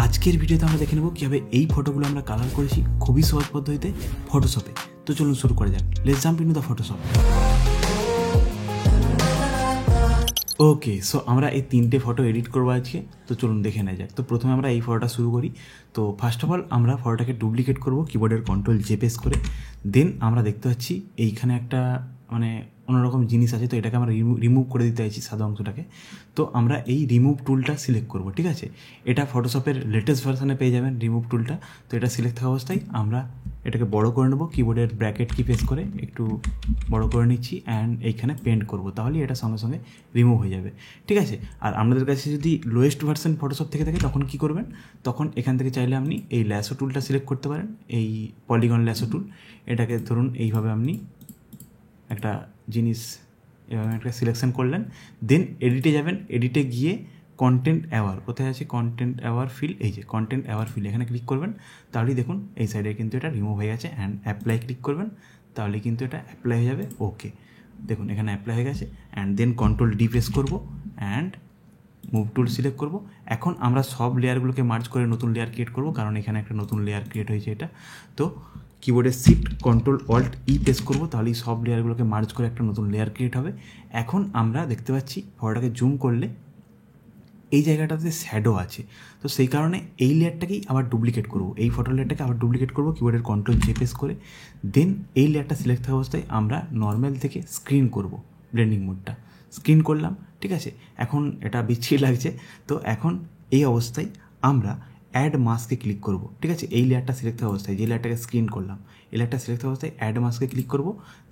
আজকের ভিডিওতে আমরা দেখে নেব কীভাবে এই ফটোগুলো আমরা কালার করেছি খুবই সহজ পদ্ধতিতে ফটোশপে। তো চলুন শুরু করা যাক। Let's jump into the Photoshop. Okay, so আমরা এই তিনটে ফটো এডিট করবো আজকে। তো চলুন দেখে নেওয়া যাক। তো প্রথমে আমরা এই ফটোটা শুরু করি। তো ফার্স্ট অফ অল আমরা ফটোটাকে ডুপ্লিকেট করব কিবোর্ডের কন্ট্রোল জে প্রেস করে। দেন আমরা দেখতে পাচ্ছি এইখানে একটা অন্যরকম জিনিস আছে, তো এটাকে আমরা রিমুভ করে দিতে চাইছি সাদা অংশটাকে। তো আমরা এই রিমুভ টুলটা সিলেক্ট করব, ঠিক আছে। এটা ফটোশপের লেটেস্ট ভার্সানে পেয়ে যাবেন রিমুভ টুলটা। তো এটা সিলেক্ট থাকা অবস্থায় আমরা এটাকে বড় করে নেব, কিবোর্ডের ব্র্যাকেট কি প্রেস করে একটু বড় করে নিচ্ছি অ্যান্ড এইখানে পেন্ট করব, তাহলে এটা সঙ্গে সঙ্গে রিমুভ হয়ে যাবে, ঠিক আছে। আর আপনাদের কাছে যদি লোয়েস্ট ভার্সন ফটোশপ থেকে থাকে তখন কি করবেন, তখন এখান থেকে চাইলে আপনি এই ল্যাসো টুলটা সিলেক্ট করতে পারেন, এই পলিগন ল্যাসো টুল। এটাকে ধরুন এইভাবে আপনি একটা জিনিস এভাবে একটা সিলেকশন করলেন, দেন এডিটে যাবেন। এডিটে গিয়ে কন্টেন্ট অ্যাওয়ার, কোথায় আছে কন্টেন্ট অ্যাওয়ার ফিল, এই যে কন্টেন্ট অ্যাওয়ার ফিল, এখানে ক্লিক করবেন। তাহলেই দেখুন এই সাইডে কিন্তু এটা রিমুভ হয়ে গেছে। অ্যান্ড অ্যাপ্লাই ক্লিক করবেন, তাহলে কিন্তু এটা অ্যাপ্লাই হয়ে যাবে। ওকে, দেখুন এখানে অ্যাপ্লাই হয়ে গেছে। And then control D press করবো অ্যান্ড মুভ টুল সিলেক্ট করব। এখন আমরা সব লেয়ারগুলোকে মার্জ করে নতুন লেয়ার ক্রিয়েট করব, কারণ এখানে একটা নতুন লেয়ার ক্রিয়েট হয়েছে এটা। তো কিবোর্ডে shift control alt E press করব, তাহলে সব লেয়ারগুলোকে মার্জ করে একটা নতুন লেয়ার ক্রিয়েট হবে। এখন আমরা দেখতে পাচ্ছি ফটোটাকে জুম করলে এই জায়গাটাতে শ্যাডো আছে, তো সেই কারণে এই লেয়ারটাকেই আবার ডুপ্লিকেট করব। এই ফটো লেয়ারটাকে আবার ডুপ্লিকেট করব কিবোর্ডের কন্ট্রোল জে প্রেস করে। দেন এই লেয়ারটা সিলেক্ট থাকা অবস্থায় আমরা নর্মাল থেকে স্ক্রিন করব, ব্লেন্ডিং মোডটা স্ক্রিন করলাম, ঠিক আছে। এখন এটা বিচ্ছিরি লাগছে, তো এখন এই অবস্থায় আমরা অ্যাড মাস্কে ক্লিক করব, ঠিক আছে। এই লেয়ারটা সিলেক্ট থাকা অবস্থায়, যে লেয়ারটাকে স্ক্রিন করলাম, এই লেয়ারটা সিলেক্ট থাকা অবস্থায় অ্যাড মাস্কে ক্লিক করব।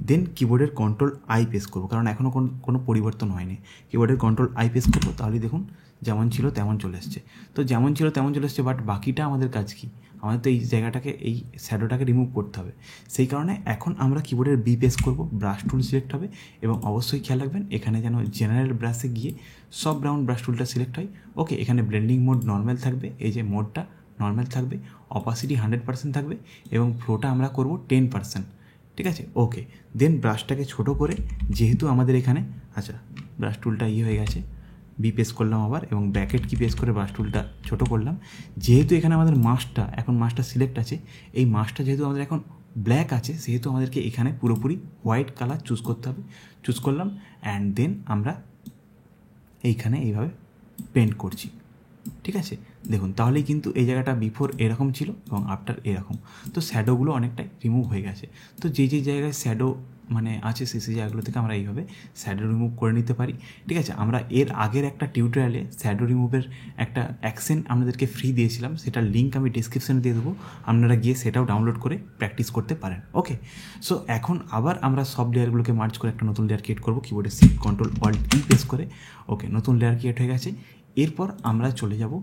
দেন কিবোর্ডের কন্ট্রোল আই প্রেস করব, কারণ এখনও কোনো পরিবর্তন হয়নি। কিবোর্ডের কন্ট্রোল আই প্রেস করবো, তাহলে দেখুন যেমন ছিল তেমন চলে এসছে। তো যেমন ছিল তেমন চলে এসছে, বাট বাকিটা আমাদের কাজ কি, আমাদের তো এই জায়গাটাকে, এই শ্যাডোটাকে রিমুভ করতে হবে। সেই কারণে এখন আমরা কিবোর্ডের বি প্রেস করব, ব্রাশ টুল সিলেক্ট হবে এবং অবশ্যই খেয়াল রাখবেন এখানে যেন জেনারেল ব্রাশে গিয়ে সব রাউন্ড ব্রাশ টুলটা সিলেক্ট হয়। ওকে, এখানে ব্লেন্ডিং মোড নর্মাল থাকবে, এই যে মোডটা নর্মাল থাকবে, অপাসিটি 100% থাকবে এবং ফ্লোটা আমরা করব 10%, ঠিক আছে। ওকে, দেন ব্রাশটাকে ছোটো করে, যেহেতু আমাদের এখানে আচ্ছা ব্রাশ টুলটা হয়ে গেছে, বি প্রেস করলাম আবার এবং ব্র্যাকেট কি প্রেস করে ব্রাশ টুলটা ছোটো করলাম। যেহেতু এখানে আমাদের মাস্কটা এখন মাস্কটা সিলেক্ট আছে, এই মাস্কটা যেহেতু আমাদের এখন ব্ল্যাক আছে, সেহেতু আমাদেরকে এখানে পুরোপুরি হোয়াইট কালার চুজ করতে হবে। চুজ করলাম অ্যান্ড দেন আমরা এইখানে এইভাবে পেন্ট করছি, ঠিক আছে। দেখুন তাহলেই কিন্তু এই জায়গাটা বিফোর এরকম ছিল এবং আফটার এরকম। তো শ্যাডোগুলো অনেকটাই রিমুভ হয়ে গেছে। তো যে জায়গায় শ্যাডো আছে সেই জায়গাগুলো থেকে আমরা এইভাবে শ্যাডো রিমুভ করে নিতে পারি, ঠিক আছে। আমরা এর আগের একটা টিউটোরিয়ালে শ্যাডো রিমুভের একটা অ্যাকশন আপনাদেরকে ফ্রি দিয়েছিলাম, সেটার লিঙ্ক আমি ডিসক্রিপশানে দিয়ে দেবো, আপনারা গিয়ে সেটাও ডাউনলোড করে প্র্যাকটিস করতে পারেন। ওকে, সো এখন আবার আমরা সব লেয়ারগুলোকে মার্জ করে একটা নতুন লেয়ার ক্রিয়েট করবো, কিবোর্ডে shift control alt E press করে। ওকে, নতুন লেয়ার ক্রিয়েট হয়ে গেছে। এরপর আমরা চলে যাব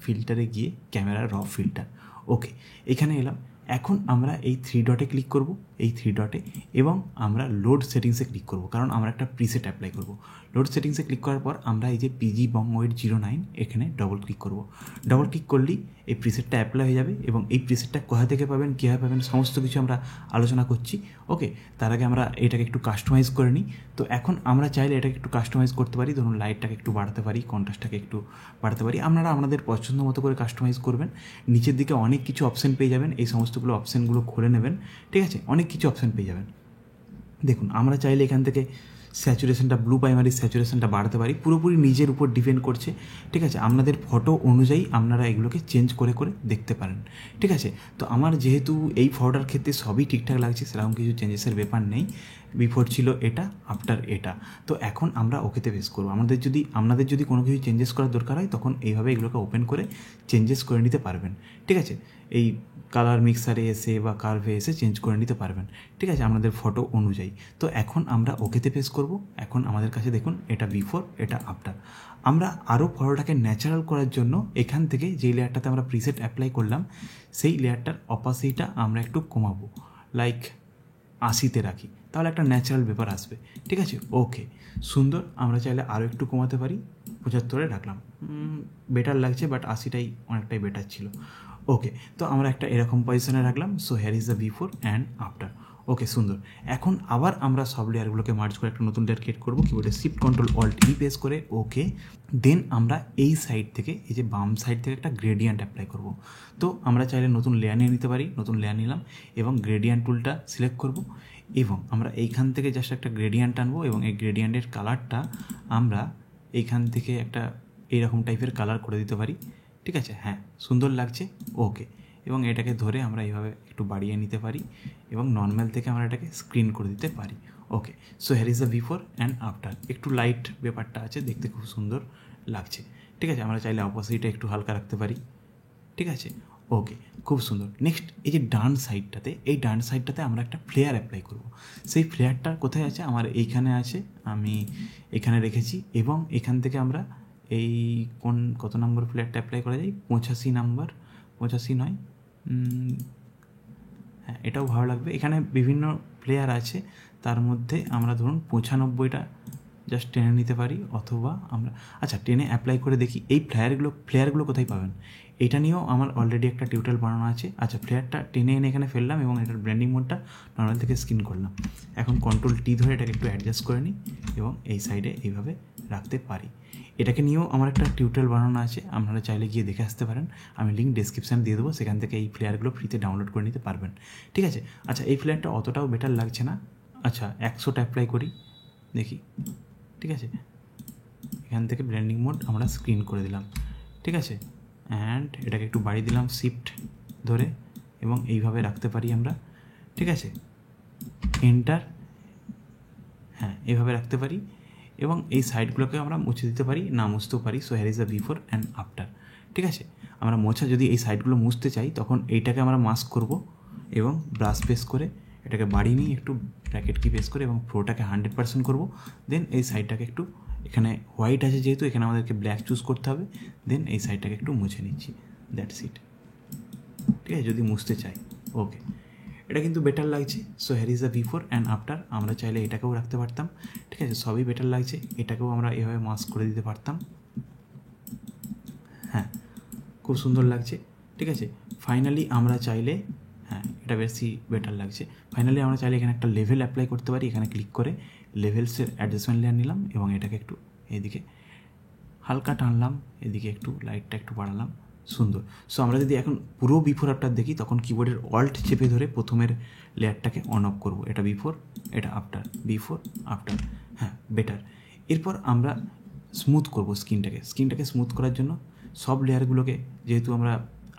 ফিল্টারে গিয়ে ক্যামেরার র ফিল্টার। ওকে, এখানে এলাম। এখন আমরা এই 3 ডটে ক্লিক করব, এই 3 ডটে, এবং আমরা লোড সেটিংসে ক্লিক করব, কারণ আমরা একটা প্রিসেট অ্যাপ্লাই করব। লোড সেটিংসে ক্লিক করার পর আমরা এই যে পিজি বঙ্গোয়েট 09 এখানে ডবল ক্লিক করব। ডবল ক্লিক করলেই এই প্রিসেটটা অ্যাপ্লাই হয়ে যাবে এবং এই প্রিসেটটা কোথা থেকে পাবেন, কীভাবে পাবেন, সমস্ত কিছু আমরা আলোচনা করছি। ওকে, তার আগে আমরা এটাকে একটু কাস্টমাইজ করে নিই। তো এখন আমরা চাইলে এটাকে একটু কাস্টমাইজ করতে পারি, ধরুন লাইটটাকে একটু বাড়াতে পারি, কন্ট্রাস্টটাকে একটু বাড়াতে পারি। আপনারা আপনাদের পছন্দ মতো করে কাস্টমাইজ করবেন। নিচের দিকে অনেক কিছু অপশান পেয়ে যাবেন, এই সমস্তগুলো অপশানগুলো খুলে নেবেন, ঠিক আছে। অনেক কিছু অপশান পেয়ে যাবেন। দেখুন আমরা চাইলে এখান থেকে স্যাচুরেশনটা, ব্লু প্রাইমারি স্যাচুরেশনটা বাড়াতে পারি, পুরোপুরি নিজের উপর ডিপেন্ড করছে, ঠিক আছে। আপনাদের ফটো অনুযায়ী আপনারা এগুলোকে চেঞ্জ করে করে দেখতে পারেন, ঠিক আছে। তো আমার যেহেতু এই ফটোটার ক্ষেত্রে সবই ঠিকঠাক লাগছে, সেরকম কিছু চেঞ্জেসের ব্যাপার নেই। বিফোর ছিল এটা, আফটার এটা। তো এখন আমরা ওকেতে প্রেস করবো। আপনাদের যদি কোনো কিছু চেঞ্জেস করার দরকার হয়, তখন এইভাবে এগুলোকে ওপেন করে চেঞ্জেস করে নিতে পারবেন, ঠিক আছে। এই কালার মিক্সারে এসে বা কার্ভে এসে চেঞ্জ করে নিতে পারবেন, ঠিক আছে, আপনাদের ফটো অনুযায়ী। তো এখন আমরা ওকেতে প্রেস করব। এখন আমাদের কাছে দেখুন এটা বিফোর, এটা আফটার। আমরা আরও ফটোটাকে ন্যাচারাল করার জন্য এখান থেকে যেই লেয়ারটাতে আমরা প্রিসেট অ্যাপ্লাই করলাম, সেই লেয়ারটার অপাসিটিটা আমরা একটু কমাবো, লাইক 80-তে রাখি, তাহলে একটা ন্যাচারাল ব্যাপার আসবে, ঠিক আছে। ওকে, সুন্দর। আমরা চাইলে আরও একটু কমাতে পারি, 75-এ রাখলাম, বেটার লাগছে, বাট 80টাই অনেকটাই বেটার ছিল। ওকে, তো আমরা একটা এরকম পজিশনে রাখলাম। So here is the before and after. Okay, সুন্দর। এখন আবার আমরা সব লেয়ারগুলোকে মার্জ করে একটা নতুন লেয়ার ক্রিয়েট করবো কিবোর্ডে shift control alt E press করে। ওকে, দেন আমরা এই সাইড থেকে, এই যে বাম সাইড থেকে একটা গ্রেডিয়েন্ট অ্যাপ্লাই করব। তো আমরা চাইলে নতুন লেয়ার নিয়ে নিতে পারি, নতুন লেয়ার নিলাম এবং গ্রেডিয়েন্ট টুলটা সিলেক্ট করব এবং আমরা এইখান থেকে জাস্ট একটা গ্রেডিয়েন্ট আনবো এবং এই গ্রেডিয়েন্টের কালারটা আমরা এইখান থেকে একটা এইরকম টাইপের কালার করে দিতে পারি। ঠিক আছে, হ্যাঁ, সুন্দর লাগছে। ওকে, এবং এটাকে ধরে আমরা এইভাবে একটু বাড়িয়ে নিতে পারি এবং নর্মাল থেকে আমরা এটাকে স্ক্রিন করে দিতে পারি। Okay, so here is the before and after. একটু লাইট ব্যাপারটা আছে, দেখতে খুব সুন্দর লাগছে। ঠিক আছে, আমরা চাইলে অপোজিটে একটু হালকা রাখতে পারি। ঠিক আছে, ওকে, খুব সুন্দর। নেক্সট, এই যে ডান সাইডটাতে, এই ডান সাইডটাতে আমরা একটা ফ্লেয়ার অ্যাপ্লাই করব। সেই ফ্লেয়ারটা কোথায় আছে? আমার এইখানে আছে, আমি এখানে রেখেছি এবং এখান থেকে আমরা এই কত নম্বর ফ্লেয়ারটা অ্যাপ্লাই করা যায়? 85 নাম্বার, 85 নয়, হ্যাঁ, এটাও ভালো লাগবে। এখানে বিভিন্ন প্লেয়ার আছে, তার মধ্যে আমরা ধরুন 95টা জাস্ট টেনে নিতে পারি, অথবা আমরা আচ্ছা টেনে অ্যাপ্লাই করে দেখি এই ফ্লেয়ারগুলো কোথায় পাবেন। এটা নিয়েও আমার অলরেডি একটা টিউটোরিয়াল বানানো আছে। আচ্ছা, ফ্লেয়ারটা টেনে এনে এখানে ফেললাম এবং এটার ব্র্যান্ডিং মোডটা নর্মাল থেকে স্ক্রিন করলাম। এখন কন্ট্রোল টি ধরে এটাকে একটু অ্যাডজাস্ট করে নিই এবং এই সাইডে এইভাবে রাখতে পারি। এটাকে নিয়েও আমার একটা টিউটোরিয়াল বানানো আছে, আপনারা চাইলে গিয়ে দেখে আসতে পারেন। আমি লিঙ্ক ডেসক্রিপশানে দিয়ে দেবো, সেখান থেকে এই ফ্লেয়ারগুলো ফ্রিতে ডাউনলোড করে নিতে পারবেন। ঠিক আছে, আচ্ছা এই ফ্লেয়ারটা অতটাও বেটার লাগছে না। আচ্ছা, 100টা অ্যাপ্লাই করি দেখি। ঠিক আছে, এখান থেকে ব্লেন্ডিং মোড আমরা স্ক্রিন করে দিলাম। ঠিক আছে, অ্যান্ড এটাকে একটু বাড়িয়ে দিলাম শিফট ধরে এবং এইভাবে রাখতে পারি আমরা। ঠিক আছে, এন্টার, হ্যাঁ, এইভাবে রাখতে পারি এবং এই সাইডগুলোকে আমরা মুছে দিতে পারি, না মুছতেও পারি। So here is the before and after. ঠিক আছে, আমরা যদি এই সাইডগুলো মুছতে চাই তখন এইটাকে আমরা মাস্ক করব এবং ব্রাশ পেস করে এটাকে বাড়িয়ে নিই একটু, ব্র্যাকেট কি পেস করে এবং ফ্লোটাকে 100% করবো। দেন এই সাইডটাকে একটু, এখানে হোয়াইট আছে যেহেতু এখানে আমাদেরকে ব্ল্যাক চুজ করতে হবে। দেন এই সাইডটাকে একটু মুছে নিচ্ছি, দ্যাটস ইট। ঠিক আছে, যদি মুছতে চাই। ওকে, এটা কিন্তু বেটার লাগছে। So here is the before and after. আমরা চাইলে এটাকেও রাখতে পারতাম। ঠিক আছে, সবই বেটার লাগছে। এটাকেও আমরা এভাবে মাস্ক করে দিতে পারতাম। হ্যাঁ, খুব সুন্দর লাগছে। ঠিক আছে, ফাইনালি আমরা চাইলে, হ্যাঁ, এটা বেশি বেটার লাগছে। ফাইনালি আমরা চাইলে এখানে একটা লেভেল অ্যাপ্লাই করতে পারি। এখানে ক্লিক করে লেভেলসের অ্যাডজাস্টমেন্ট লেয়ার নিলাম এবং এটাকে একটু এদিকে হালকা টানলাম, এদিকে একটু লাইটটা একটু বাড়ালাম, সুন্দর। সো আমরা যদি এখন পুরো বিফোর আফটার দেখি তখন কিবোর্ডের অল্ট চেপে ধরে প্রথমের লেয়ারটাকে অন অফ করবো। এটা বিফোর, এটা আফটার, বিফোর আফটার, হ্যাঁ, বেটার। এরপর আমরা স্মুথ করবো স্ক্রিনটাকে স্মুথ করার জন্য সব লেয়ারগুলোকে, যেহেতু আমরা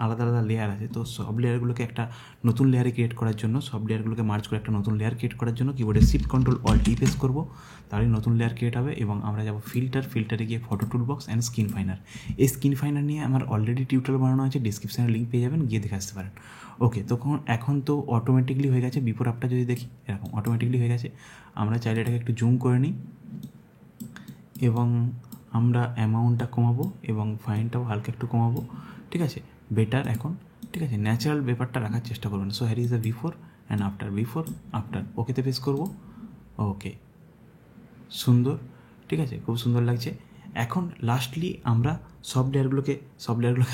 আলাদা আলাদা লেয়ার আছে, তো সব লেয়ারগুলোকে একটা নতুন লেয়ারে ক্রিয়েট করার জন্য, সব লেয়ারগুলোকে মার্জ করে একটা নতুন লেয়ার ক্রিয়েট করার জন্য কিবোর্ডে shift control alt E press করবো, তাহলে নতুন লেয়ার ক্রিয়েট হবে। এবং আমরা যাবো ফিল্টারে গিয়ে photo tool box and screen finer. এই স্ক্রিন ফাইনার নিয়ে আমার অলরেডি টিউটোরিয়াল বানানো আছে, ডিসক্রিপশানে লিঙ্ক পেয়ে যাবেন, গিয়ে দেখে আসতে পারেন। ওকে, তখন এখন তো অটোমেটিকলি হয়ে গেছে। বিফোর আফটার যদি দেখি, এরকম অটোমেটিকলি হয়ে গেছে। আমরা চাইলে এটাকে একটু জুম করে নিই এবং আমরা অ্যামাউন্টটা কমাবো এবং ফাইনটাও হালকা একটু কমাবো। ঠিক আছে, বেটার এখন। ঠিক আছে, ন্যাচারাল ব্যাপারটা রাখার চেষ্টা করবেন। So here is the before and after, before after. ওকেতে প্রেস করবো। ওকে, সুন্দর। ঠিক আছে, খুব সুন্দর লাগছে। এখন লাস্টলি আমরা সব লেয়ারগুলোকে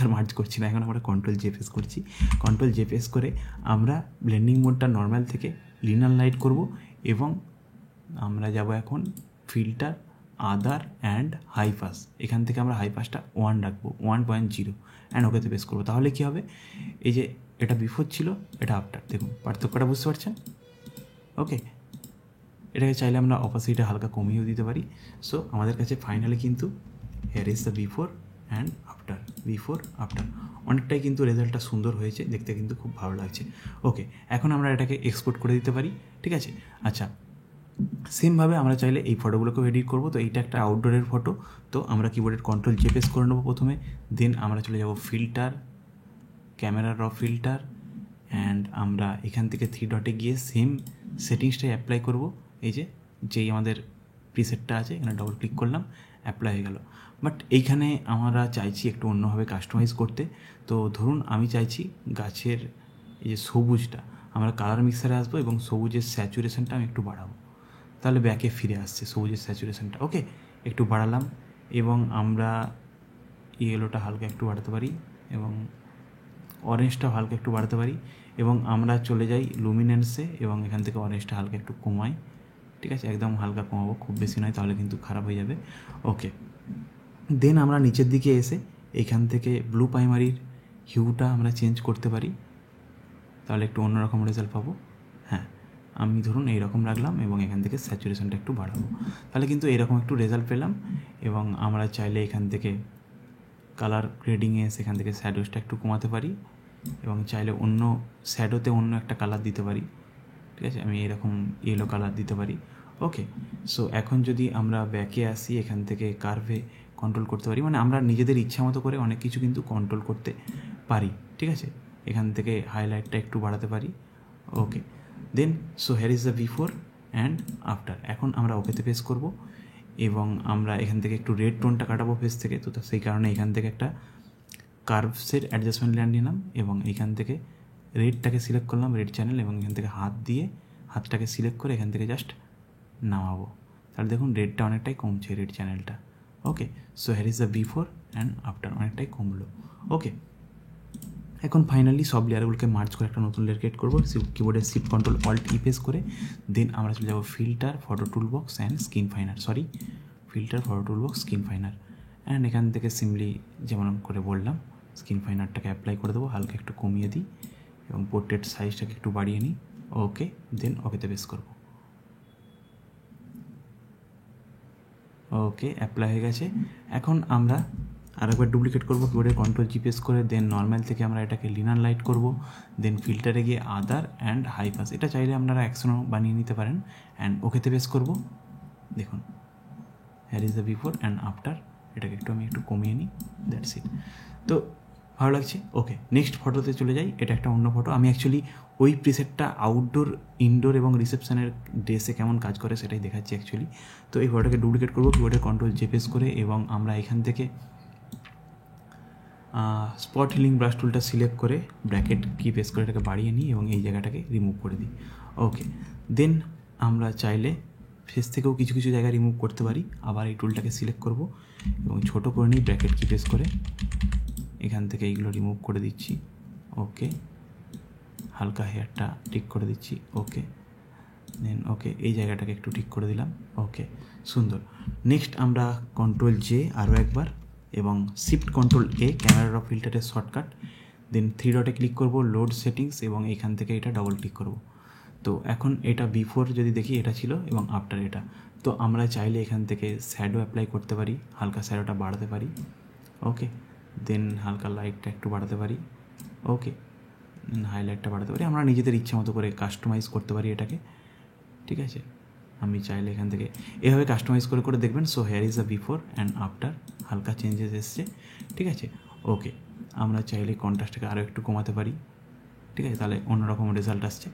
আর মার্জ করছি না, এখন আমরা কন্ট্রোল জে প্রেস করছি। কন্ট্রোল জে প্রেস করে আমরা ব্লেন্ডিং মোডটা নর্মাল থেকে লিনার লাইট করব এবং আমরা যাব এখন filter, other and high pass. এখান থেকে আমরা হাই পাসটা 1 রাখবো, 1.0, অ্যান্ড ওকেতে প্রেস করবো। তাহলে কী হবে, এই যে এটা বিফোর ছিল, এটা আফটার, দেখুন পার্থক্যটা বুঝতে পারছেন? ওকে, এটাকে চাইলে আমরা অপোজিটে হালকা কমিয়েও দিতে পারি। সো আমাদের কাছে ফাইনালি কিন্তু hair is the before and after, before after. অনেকটাই কিন্তু রেজাল্টটা সুন্দর হয়েছে, দেখতে কিন্তু খুব ভালো লাগছে। ওকে, এখন আমরা এটাকে এক্সপোর্ট করে দিতে পারি। ঠিক আছে, আচ্ছা, সেমভাবে আমরা চাইলে এই ফটোগুলোকেও এডিট করবো। তো এইটা একটা আউটডোরের ফটো, তো আমরা কিবোর্ডের কন্ট্রোল জে প্রেস করে নেবো প্রথমে। দেন আমরা চলে যাব ফিল্টার, ক্যামেরা র ফিল্টার, অ্যান্ড আমরা এখান থেকে 3 ডটে গিয়ে সেম সেটিংসটাই অ্যাপ্লাই করব। এই যেই আমাদের প্রিসেটটা আছে, এখানে ডবল ক্লিক করলাম, অ্যাপ্লাই হয়ে গেল। বাট এইখানে আমরা চাইছি একটু অন্যভাবে কাস্টমাইজ করতে। তো ধরুন আমি চাইছি গাছের এই যে সবুজটা, আমরা কালার মিক্সারে আসবো এবং সবুজের স্যাচুরেশনটা আমি একটু বাড়াবো, তাহলে ব্যাকে ফিরে আসছে সবুজের স্যাচুরেশনটা। ওকে, একটু বাড়ালাম এবং আমরা ইয়েলোটা হালকা একটু বাড়াতে পারি এবং অরেঞ্জটা হালকা একটু বাড়াতে পারি এবং আমরা চলে যাই লুমিনেন্সে এবং এখান থেকে অরেঞ্জটা হালকা একটু কমাই, ঠিক আছে, একদম হালকা কমাবো, খুব বেশি নয়, তাহলে কিন্তু খারাপ হয়ে যাবে। ওকে, দেন আমরা নিচের দিকে এসে এইখান থেকে ব্লু প্রাইমারির হিউটা আমরা চেঞ্জ করতে পারি, তাহলে একটু অন্যরকম রেজাল্ট পাবো। হ্যাঁ, আমি ধরুন এইরকম রাখলাম এবং এখান থেকে স্যাচুরেশনটা একটু বাড়াবো, তাহলে কিন্তু এরকম একটু রেজাল্ট পেলাম। এবং আমরা চাইলে এখান থেকে কালার গ্রেডিংয়ে সেখান থেকে শ্যাডোসটা একটু কমাতে পারি এবং চাইলে অন্য শ্যাডোতে অন্য একটা কালার দিতে পারি, ঠিক আছে, আমি এরকম ইয়েলো কালার দিতে পারি। ওকে, সো এখন যদি আমরা ব্যাকে আসি, এখান থেকে কার্ভে কন্ট্রোল করতে পারি, মানে আমরা নিজেদের ইচ্ছা মতো করে অনেক কিছু কিন্তু কন্ট্রোল করতে পারি, ঠিক আছে। এখান থেকে হাইলাইটটা একটু বাড়াতে পারি। Okay, then so here is the before and after. এখন আমরা ওকেতে পেস করব এবং আমরা এখান থেকে একটু রেড টোনটা কাটাবো ফেস থেকে, তো সেই কারণে এখান থেকে একটা কার্ভসের অ্যাডজাস্টমেন্ট লেয়ার নিলাম এবং এইখান থেকে রেডটাকে সিলেক্ট করলাম, রেড চ্যানেল, এবং এখান থেকে হাত দিয়ে হাতটাকে সিলেক্ট করে এখান থেকে জাস্ট নামাবো, তাহলে দেখুন রেডটা অনেকটাই কমছে, রেড চ্যানেলটা। Okay, so here is the before and after, অনেকটাই কমলো। ওকে, এখন ফাইনালি সব লেয়ারগুলোকে মার্চ করে একটা নতুন লেয়ার ক্রিয়েট করবো, কিবোর্ডের shift control alt E press করে। দেন আমরা চলে যাবো filter, photo toolbox and screen finer, filter, photo toolbox, screen finer, and এখান থেকে সিম্পলি যেমন করে বললাম স্ক্রিন ফাইনারটাকে অ্যাপ্লাই করে দেবো, হালকা একটু কমিয়ে দিই এবং পোর্ট্রেট সাইজটাকে একটু বাড়িয়ে নিই। ওকে, দেন ওকেতে প্রেস করবো। ওকে, অ্যাপ্লাই হয়ে গেছে। এখন আমরা আরেকবার ডুপ্লিকেট করবো, কিবোর্ডে কন্ট্রোল জি প্রেস করে, দেন নর্মাল থেকে আমরা এটাকে লিনার লাইট করব, দেন ফিল্টারে গিয়ে আদার অ্যান্ড হাই পাস, এটা চাইলে আপনারা অ্যাকশনও বানিয়ে নিতে পারেন, অ্যান্ড ওকেতে প্রেস করব। দেখুন hair is the before and after, এটাকে আমি একটু কমিয়ে নিই, দ্যাটস ইট। তো ভালো লাগছে। ওকে, নেক্সট ফটোতে চলে যাই, এটা একটা অন্য ফটো। আমি অ্যাকচুয়ালি ওই প্রিসেটটা আউটডোর, ইনডোর এবং রিসেপশনের ড্রেসে কেমন কাজ করে সেটাই দেখাচ্ছি অ্যাকচুয়ালি। তো এই ফটোটাকে ডুপ্লিকেট করবো, কিবোর্ডে কন্ট্রোল জে প্রেস করে, এবং আমরা এখান থেকে স্পট হিলিং ব্রাশ টুলটা সিলেক্ট করে ব্র্যাকেট কি প্রেস করে এটাকে বাড়িয়ে নিই এবং এই জায়গাটাকে রিমুভ করে দিই। ওকে, দেন আমরা চাইলে ফেস থেকেও কিছু কিছু জায়গা রিমুভ করতে পারি, আবার এই টুলটাকে সিলেক্ট করব এবং ছোটো করে নিই, ব্র্যাকেট কি প্রেস করে এখান থেকে এইগুলো রিমুভ করে দিচ্ছি। ওকে, হালকা হেয়ারটা ঠিক করে দিচ্ছি। ওকে, দেন ওকে, এই জায়গাটাকে একটু ঠিক করে দিলাম। ওকে, সুন্দর। নেক্সট আমরা কন্ট্রোল জে আরও একবার এবং শিফট কন্ট্রোল এ, ক্যামেরা র ফিল্টারের শর্টকাট, দেন 3 ডটে ক্লিক করব, লোড সেটিংস, এবং এখান থেকে এটা ডবল ক্লিক করব। তো এখন এটা বিফোর যদি দেখি এটা ছিল এবং আফটার এটা। তো আমরা চাইলে এখান থেকে শ্যাডো অ্যাপ্লাই করতে পারি, হালকা শ্যাডোটা বাড়াতে পারি। ওকে, দেন হালকা লাইটটা একটু বাড়াতে পারি। ওকে, হাইলাইটটা বাড়াতে পারি, আমরা নিজেদের ইচ্ছা মতো করে কাস্টমাইজ করতে পারি এটাকে, ঠিক আছে। আমি চাইলে এখান থেকে এভাবে কাস্টমাইজ করে করে দেখবেন। So here is the before and after, হালকা চেঞ্জেস এসছে, ঠিক আছে। ওকে, আমরা চাইলে কন্ট্রাস্টটাকে আরও একটু কমাতে পারি, ঠিক আছে, তাহলে অন্যরকম রেজাল্ট আসছে।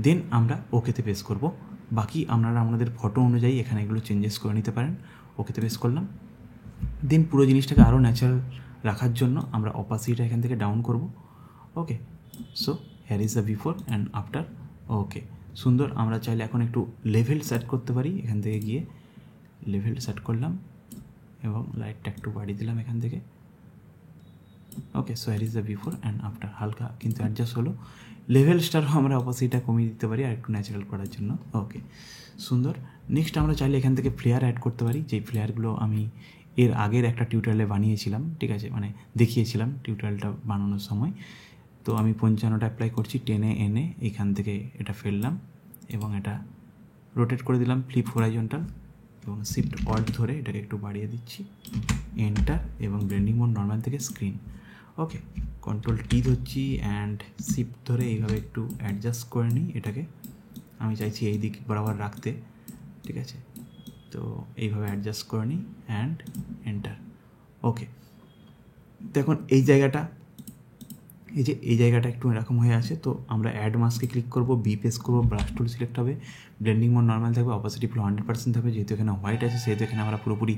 দেন আমরা ওকেতে প্রেস করব। বাকি আপনারা আপনাদের ফটো অনুযায়ী এখানে এগুলো চেঞ্জেস করে নিতে পারেন। ওকেতে প্রেস করলাম। দেন পুরো জিনিসটাকে আরও ন্যাচারাল রাখার জন্য আমরা অপাসিটিটা এখান থেকে ডাউন করব। Okay, so here is the before and after. Okay, সুন্দর। আমরা চাইলে এখন একটু লেভেল সেট করতে পারি, এখান থেকে গিয়ে লেভেল সেট করলাম এবং লাইটটা একটু বাড়িয়ে দিলাম এখান থেকে। Okay, so here is the before and after, হালকা কিন্তু অ্যাডজাস্ট হলো। লেভেল স্টারও আমরা অপোজিটটা কমিয়ে দিতে পারি আর একটু ন্যাচারাল করার জন্য। ওকে, সুন্দর। নেক্সট আমরা চাইলে এখান থেকে ফ্লেয়ার অ্যাড করতে পারি, যেই ফ্লেয়ারগুলো আমি এর আগের একটা টিউটোরিয়ালে বানিয়েছিলাম, ঠিক আছে, মানে দেখিয়েছিলাম টিউটোরিয়ালটা বানানোর সময়। তো আমি 55টা অ্যাপ্লাই করছি, টেনে এনে এখান থেকে এটা ফেললাম এবং এটা রোটেট করে দিলাম ফ্লিপ হরাইজন্টাল, এবং শিফট অল্ট ধরে এটাকে একটু বাড়িয়ে দিচ্ছি, এন্টার, এবং ব্লেন্ডিং মোড নর্মাল থেকে স্ক্রিন। ওকে, কন্ট্রোল টি ধরছি অ্যান্ড শিফট ধরে এইভাবে একটু অ্যাডজাস্ট করে নিই এটাকে। আমি চাইছি এই দিক বরাবর রাখতে, ঠিক আছে, তো এইভাবে অ্যাডজাস্ট করে নিই অ্যান্ড এন্টার। ওকে, দেখুন এই জায়গাটা, এই জায়গাটা একটু এরকম হয়ে আছে। তো আমরা অ্যাড মাস্কে ক্লিক করবো, বি প্রেস করবো, ব্রাশ টুল সিলেক্ট হবে, ব্লেন্ডিং মোড নর্মাল থাকবে, অপাসিটি ফুল 100% থাকবে। যেহেতু এখানে হোয়াইট আছে সেহেতু এখানে আমরা পুরোপুরি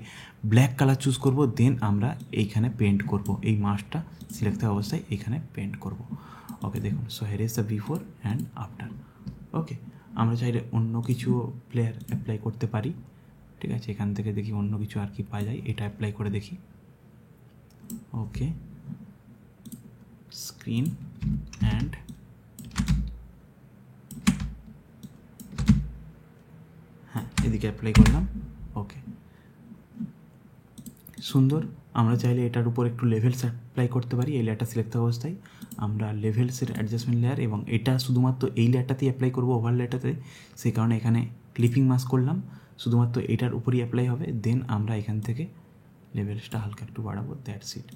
ব্ল্যাক কালার চুজ করব। দেন আমরা এইখানে পেন্ট করব, এই মাস্কটা সিলেক্ট থাকা অবস্থায় এইখানে পেন্ট করব। ওকে, দেখুন, so here is the before and after. Okay, আমরা চাইলে অন্য কিছু প্লেয়ার অ্যাপ্লাই করতে পারি, ঠিক আছে। এখান থেকে দেখি অন্য কিছু আর কি পাওয়া যায়, এটা অ্যাপ্লাই করে দেখি। ওকে, স্ক্রিন থেকে অ্যাপ্লাই করলাম। ওকে, সুন্দর। আমরা চাইলে এটার উপর একটু লেভেলস অ্যাপ্লাই করতে পারি। এই লেয়ারটা সিলেক্ট থাকা অবস্থায় আমরা লেভেলসের অ্যাডজাস্টমেন্ট লেয়ার, এবং এটা শুধুমাত্র এই লেয়ারটাতেই অ্যাপ্লাই করবো, ওভার লেয়ারটাতে। সেই কারণে এখানে ক্লিপিং মাস্ক করলাম, শুধুমাত্র এটার উপরই অ্যাপ্লাই হবে। দেন আমরা এখান থেকে লেভেলসটা হালকা একটু বাড়াবো, দ্যাটস ইট।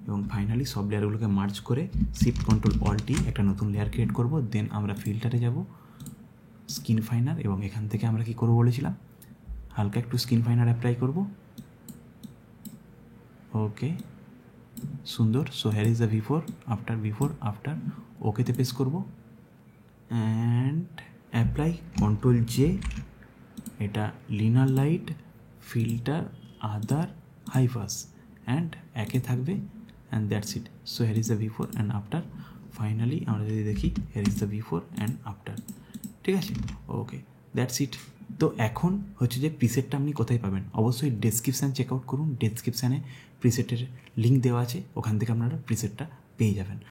এবং ফাইনালি সব লেয়ারগুলোকে মার্জ করে শিফট কন্ট্রোল অল্ট একটা নতুন লেয়ার ক্রিয়েট করব। দেন আমরা ফিল্টারে যাব, স্কিন ফাইনার, এবং এখান থেকে আমরা কি করবো বলেছিলাম, হালকা একটু স্কিন ফাইনার অ্যাপ্লাই করব। ওকে, সুন্দর। So here is the before after ওকেতে প্রেস করব অ্যান্ড অ্যাপ্লাই কন্ট্রোল জে। এটা linear light, filter, other, high pass, and একে থাকবে, and that's it. So here is the before and after. Finally আমরা যদি দেখি, here is the before and after. ঠিক আছে, ওকে, দ্যাটস ইট। তো এখন হচ্ছে যে প্রিসেটটা আপনি কোথায় পাবেন, অবশ্যই ডেসক্রিপশান চেক আউট করুন। ডেসক্রিপশানে প্রিসেটের লিঙ্ক দেওয়া আছে, ওখান থেকে আপনারা প্রিসেটটা পেয়ে যাবেন।